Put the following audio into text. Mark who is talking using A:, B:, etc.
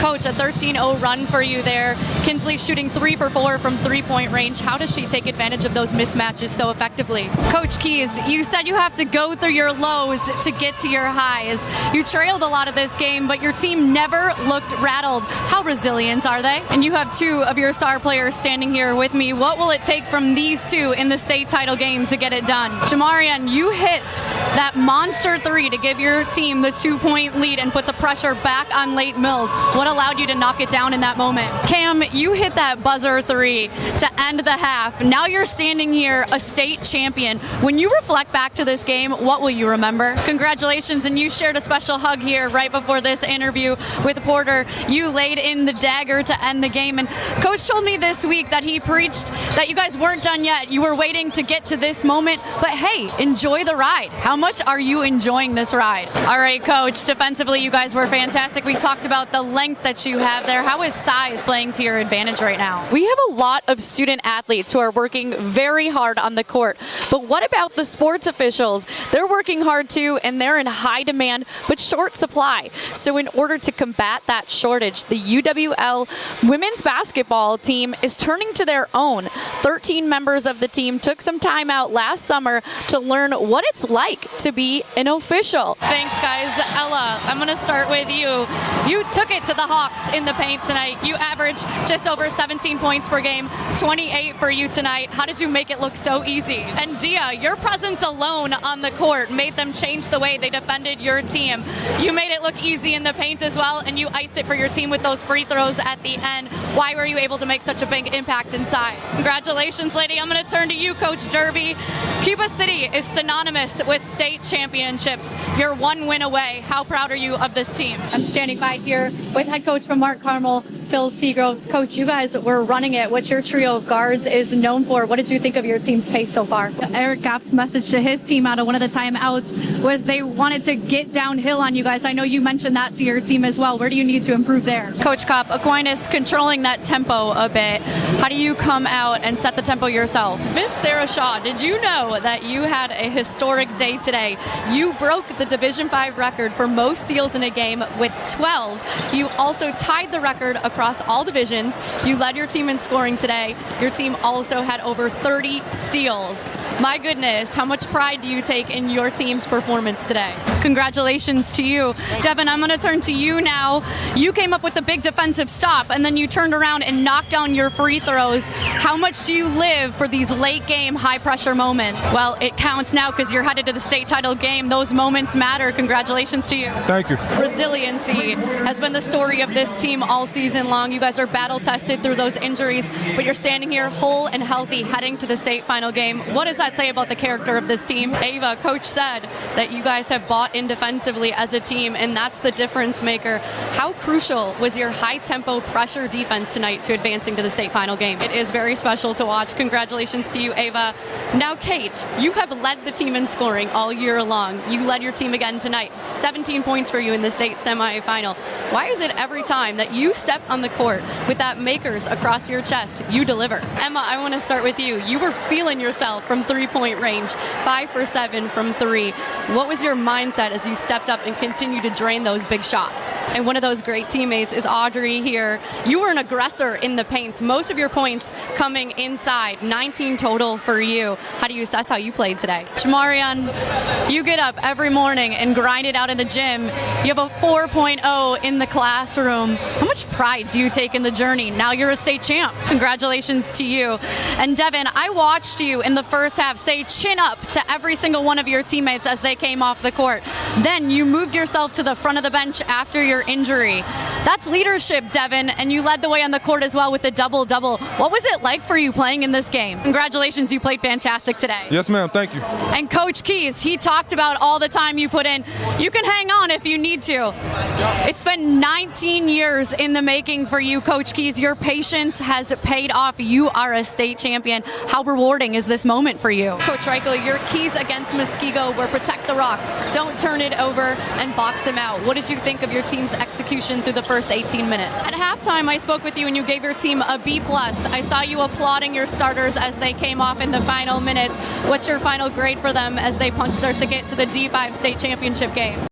A: Coach, a 13-0 run for you there. Kinsley shooting 3 for 4 from three-point range. How does she take advantage of those mismatches so effectively? Coach Keys, you said you have to go through your lows to get to your highs. You trailed a lot of this game, but your team never looked rattled. How resilient are they? And you have 2 of your star players standing here with me. What will it take from these 2 in the state title game to get it done? Jamarian, you hit that monster 3 to give your team the 2-point lead and put the pressure back on Lake Mills. What allowed you to knock it down in that moment? Cam, you hit that buzzer 3 to end the half. Now you're standing here a state champion. When you reflect back to this game, what will you remember? Congratulations, and you shared a special hug here right before this interview with Porter. You laid in the dagger to end the game, and Coach told me this week that he preached that you guys weren't done yet. You were waiting to get to this moment, but hey, enjoy the ride. How much are you enjoying this ride? All right, Coach, defensively you guys were fantastic. We talked about the length that you have there. How is size playing to your advantage right now? We have a lot of student athletes who are working very hard on the court, but what about the sports officials? They're working hard too, and they're in high demand but short supply. So in order to combat that shortage, the UWL women's basketball team is turning to their own. 13 members of the team took some time out last summer to learn what it's like to be an official. Thanks, guys. Ella, I'm going to start with you. You took it to the Hawks in the paint tonight. You averaged just over 17 points per game, 28 for you tonight. How did you make it look so easy? And Dia, your presence alone on the court made them change the way they defended your team. You made it look easy in the paint as well, and you iced it for your team with those free throws at the end. Why were you able to make such a big impact inside? Congratulations, lady. I'm going to turn to you, Coach Derby. Cuba City is synonymous with state championships. You're 1 win away. How proud are you of this team? I'm standing by here with head coach from Mark Carmel, Phil Seagroves. Coach, you guys were running it. What your trio of guards is known for. What did you think of your team's pace so far? Eric Goff's message to his team out of one of the timeouts was they wanted to get downhill on you guys. I know you mentioned that to your team as well. Where do you need to improve there? Coach Kopp, Aquinas controlling that tempo a bit. How do you come out and set the tempo yourself? Miss Sarah Shaw, did you know that you had a historic day today? You broke the Division V record for most steals in a game with 12. You also tied the record across all divisions. You led your team in scoring today. Your team also had over 30 steals. My goodness, how much pride do you take in your team's performance today? Congratulations to you. Devin, I'm going to turn to you now. You came up with a big defensive stop, and then you turned around and knocked down your free throws. How much do you live for these late game high pressure moments? Well, it counts now because you're headed to the state title game. Those moments matter. Congratulations to you.
B: Thank you.
A: Resiliency has been the story of this team all season long. You guys are battle tested through those injuries, but you're standing here whole and healthy heading to the state final game. What does that say about the character of this team? Ava, coach said that you guys have bought in defensively as a team, and that's the difference maker. How crucial was your high tempo pressure defense tonight to advancing to the state final game? It is very special to watch. Congratulations to you, Ava. Now, Kate, you have led the team in scoring all year long. You led your team again tonight. 17 points for you in the state semifinal. Why is it every time that you step on the court with that makers across your chest, you deliver? Emma, I want to start with you. You were feeling yourself from three-point range, 5 for 7 from 3. What was your mindset as you stepped up and continued to drain those big shots? And one of those great teammates is Audrey here. You were an aggressor in the paint. Most of your points coming inside, 19 total for you. How do you assess how you played today? Jamarian, you get up every morning and grind it out in the gym. You have a 4.0 in the classroom. How much pride do you take in the journey? Now you're a state champ. Congratulations to you. And Devin, I watched you in the first half say chin up to every single one of your teammates as they came off the court. Then you moved yourself to the front of the bench after your injury. That's leadership, Devin, and you led the way on the court as well with the double-double. What was it like for you playing in this game? Congratulations, you played fantastic today.
B: Yes, ma'am. Thank you.
A: And Coach Keys, he talked about all the time you put in. You can hang on if you need to. It's been 19 years in the making for you, Coach Keys. Your patience has paid off. You are a state champion. How rewarding is this moment for you? Coach Reichel, your keys against Muskego were protect the rock, don't turn it over, and box him out. What did you think of your team's execution through the first 18 minutes? At halftime, I spoke with you and you gave your team a B+. I saw you applauding your starters as they came off in the final minutes. What's your final grade for them as they punch their ticket to the D5 state championship game?